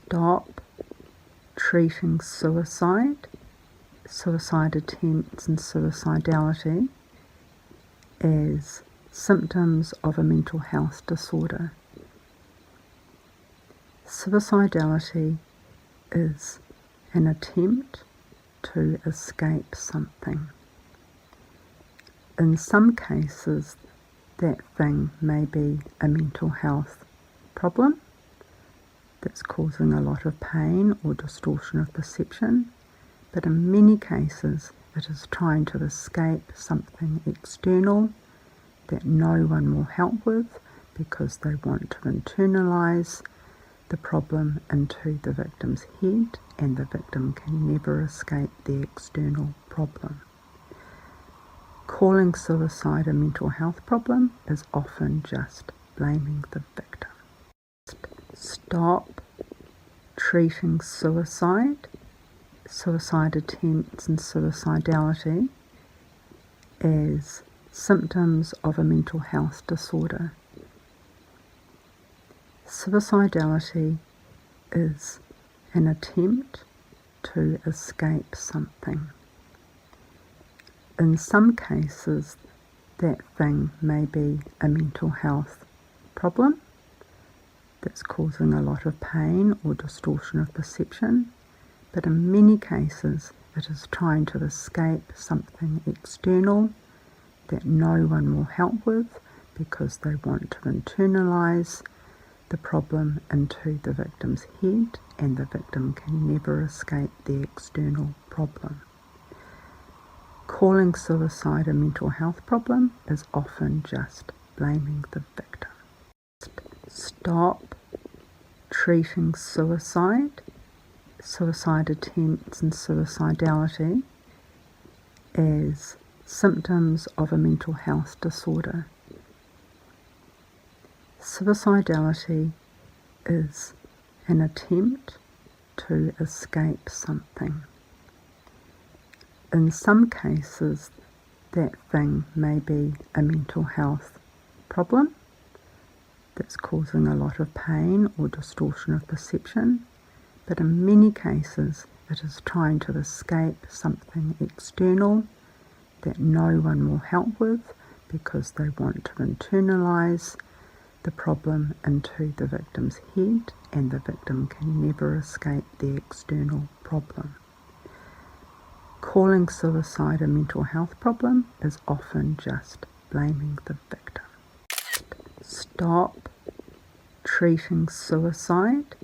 Stop treating suicide, suicide attempts and suicidality as symptoms of a mental health disorder. Suicidality is an attempt to escape something. In some cases, that thing may be a mental health problem that's causing a lot of pain or distortion of perception, but in many cases it is trying to escape something external that no one will help with because they want to internalize the problem into the victim's head, and the victim can never escape the external problem. Calling suicide a mental health problem is often just blaming the victim. Stop treating suicide, suicide attempts and suicidality as symptoms of a mental health disorder. Suicidality is an attempt to escape something. In some cases, that thing may be a mental health problem that's causing a lot of pain or distortion of perception, but in many cases it is trying to escape something external that no one will help with because they want to internalize the problem into the victim's head, and the victim can never escape the external problem. Calling suicide a mental health problem is often just blaming the victim. Stop treating suicide, suicide attempts and suicidality as symptoms of a mental health disorder. Suicidality is an attempt to escape something. In some cases, that thing may be a mental health problem that's causing a lot of pain or distortion of perception, but in many cases it is trying to escape something external that no one will help with because they want to internalize the problem into the victim's head, and the victim can never escape the external problem. Calling suicide a mental health problem is often just blaming the victim. Stop treating suicide,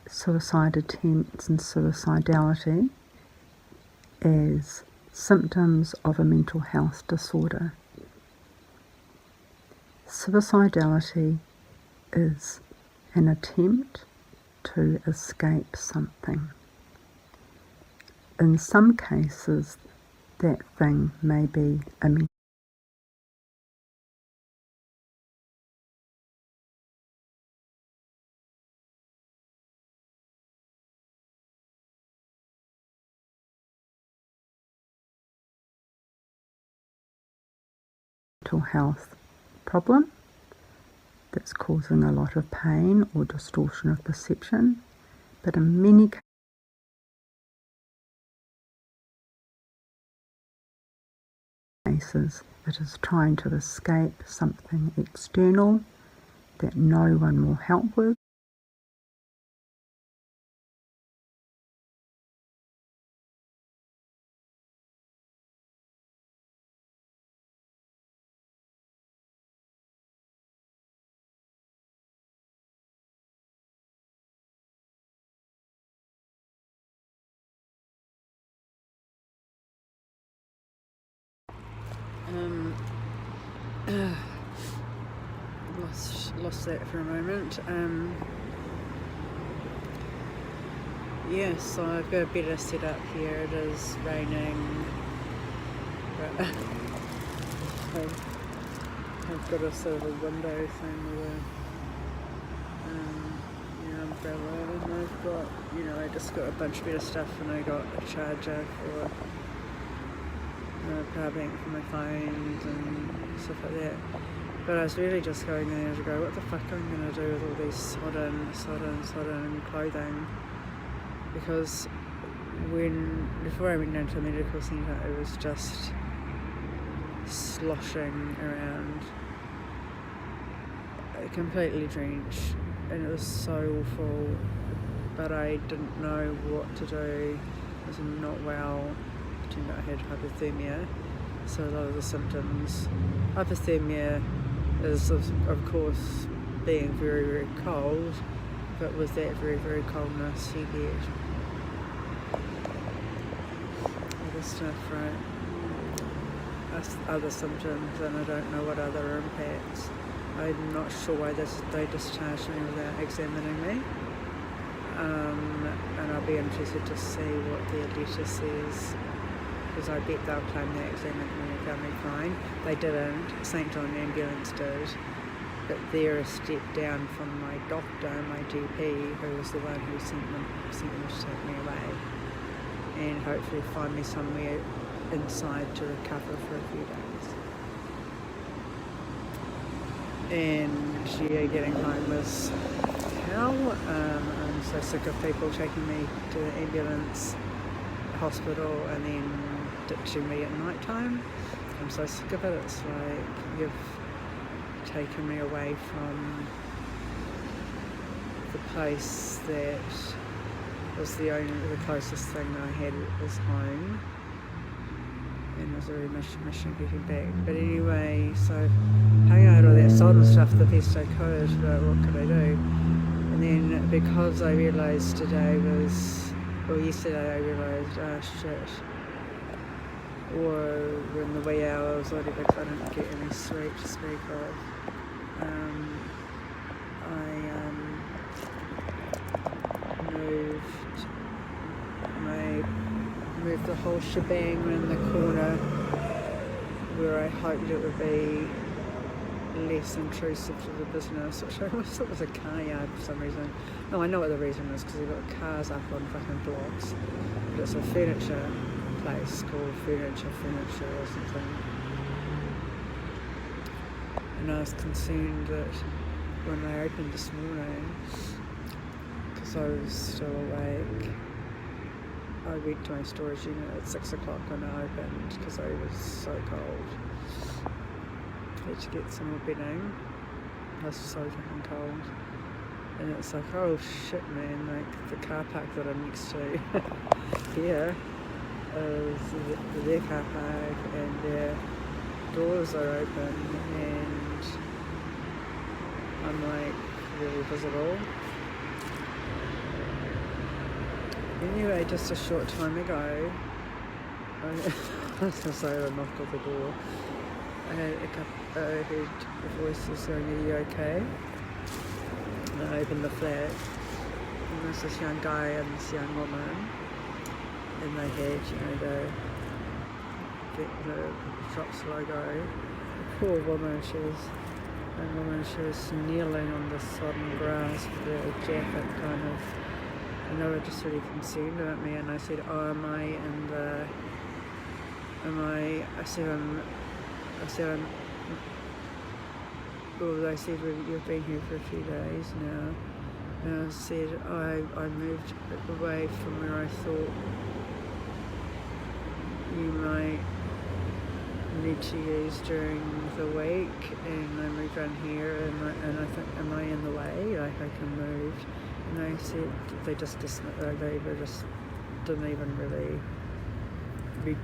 suicide attempts and suicidality as symptoms of a mental health disorder. Suicidality is an attempt to escape something. In some cases, that thing may be a mental health problem that's causing a lot of pain or distortion of perception, but in many cases it is trying to escape something external that no one will help with. Lost that for a moment. So I've got a better setup here. It is raining, but I've got a sort of a window thing with a umbrella, and I've got, I just got a bunch of better stuff, and I got a charger for a power bank for my phone and stuff like that. But I was really just going there to go, what the fuck am I going to do with all these sodden clothing? Because before I went down to the medical centre, it was just sloshing around, completely drenched, and it was so awful. But I didn't know what to do. I was not well. It turned out I had hypothermia, so a lot of the symptoms. Hypothermia is of course being very, very cold, but with that very, very coldness you get other stuff, right? Other symptoms, and I don't know what other impacts. I'm not sure why they discharged me without examining me, and I'll be interested to see what their letter says, because I bet they'll claim they examined me and found me fine. They didn't. St John Ambulance did, but they're a step down from my doctor, my GP, who was the one who sent them to take me away, and hopefully find me somewhere inside to recover for a few days. And yeah, getting home was hell. I'm so sick of people taking me to the ambulance, hospital, and then ditching me at night time. I'm so sick of it. It's like you've taken me away from the place that was the closest thing I had was home, and it was a real mission getting back. But anyway, so hung out all that salt and stuff the best I could, but what could I do? And then because I realised yesterday I realised, oh shit, or in the wee hours, whatever, because I didn't get any sleep to speak of. I moved the whole shebang around the corner where I hoped it would be less intrusive to the business, which I always thought was a car yard for some reason. No, I know what the reason is, because they've got cars up on fucking blocks, but it's a furniture place called Furniture or something. And I was concerned that when I opened this morning, because I was still awake, I went to my storage unit at 6 o'clock when I opened, because I was so cold. I had to get some more bedding. I was so fucking cold. And it's like, oh shit man, like the car park that I'm next to here is their car park, and their doors are open, and I'm like really visible. Anyway, just a short time ago, I was going to say I knocked at the door. I heard the voices saying, "Are you okay?" And I opened the flat, and there's this young guy and this young woman, and they had, the shop's logo. The poor woman, she was kneeling on the sodden grass with a jacket kind of, and they were just really concerned about me. And I said, oh, they said, well, you've been here for a few days now. And I said, I moved away from where I thought you might need to use during the week, and I moved around here, and I think, am I in the way? Like I can move? And they said they just didn't even really, they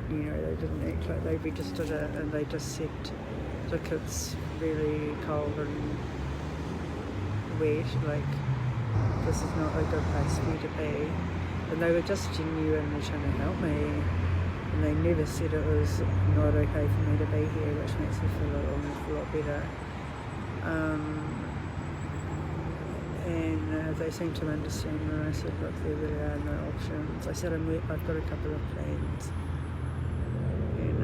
didn't act like they registered it, and they just said, look, it's really cold and wet, like this is not a good place for you to be. And they were just genuinely trying to help me, and they never said it was not okay for me to be here, which makes me feel a lot better. And they seemed to understand when I said, look, there really are no options. I said, I've got a couple of plans, and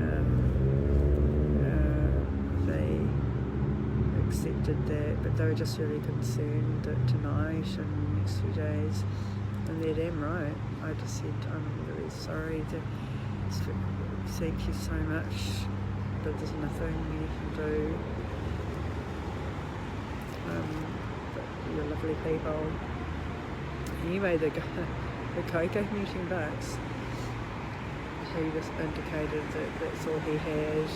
they accepted that, but they were just really concerned that tonight and the next few days, and they're damn right. I just said, I'm really sorry, thank you so much, but there's nothing you can do. but you're lovely people. Anyway, the guy gave me $10. He just indicated that that's all he had,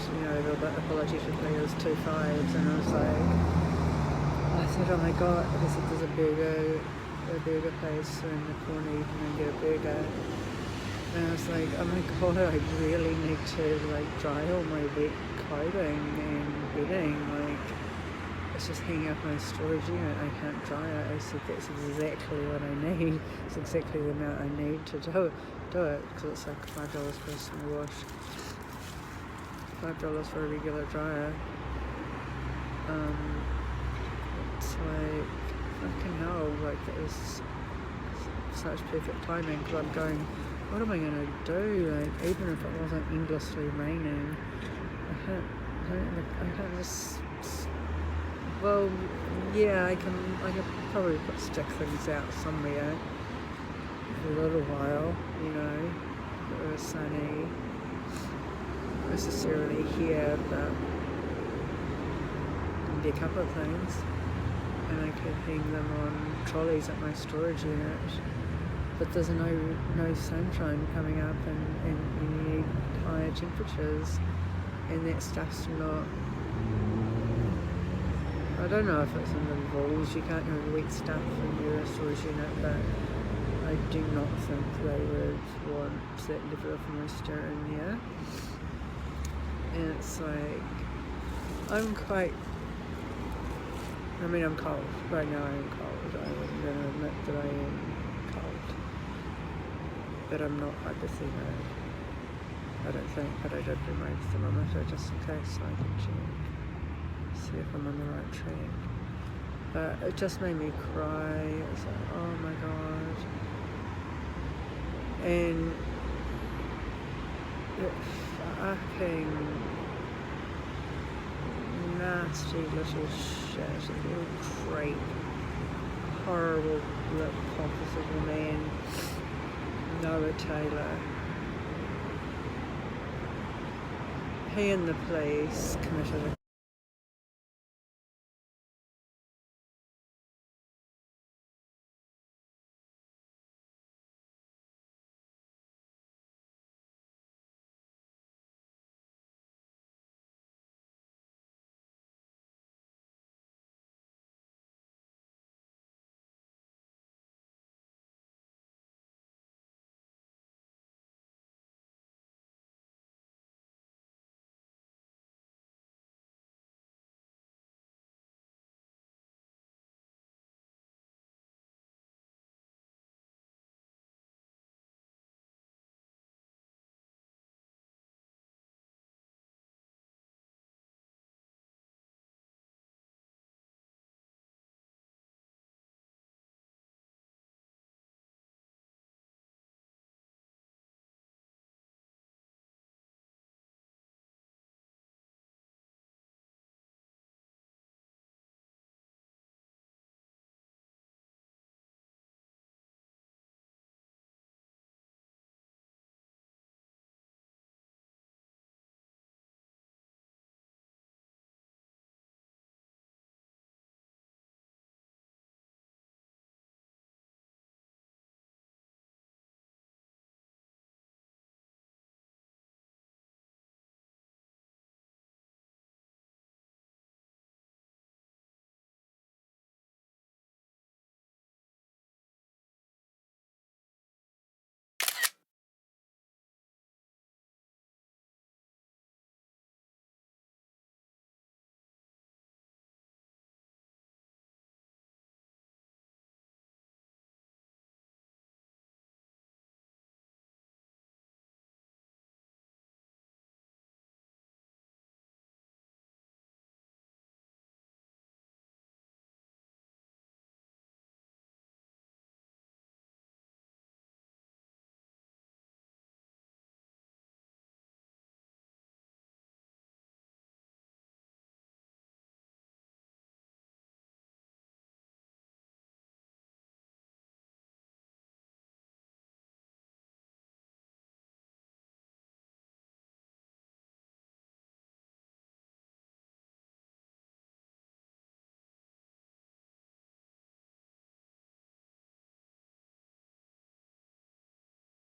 but apologetically it was 2 5s, and I was like, I said, oh my god, he said there's a burger place in the corner, you can get a burger. And I was like, oh my god, I really need to dry all my wet clothing and bedding, it's just hanging up in my storage unit, I can't dry it. I said that's exactly what I need, it's exactly the amount I need to do it, because it's like $5 for a small wash, $5 for a regular dryer. It's like, fucking hell, that was such perfect timing, because I'm going, what am I going to do? Even if it wasn't endlessly raining, I can't just, well, yeah, I can probably stick things out somewhere for a little while, if it was sunny, not necessarily here, but maybe a couple of things, and I could hang them on trolleys at my storage unit. But there's no sunshine coming up, and you need higher temperatures, and that stuff's not, I don't know if it's in the rules, you can't have wet stuff in your storage unit, but I do not think they would want that level of moisture in there. And it's like, I'm cold. Right now I am cold. I'm going to admit that I am cold. But I'm not hypothermic, I don't think, but I did bring my thermometer just in case so I can check, see if I'm on the right track. But it just made me cry. It was like, oh my god. And that fucking nasty little shit, little creep, horrible lip pompous little man, Noah Taylor. He and the police committed a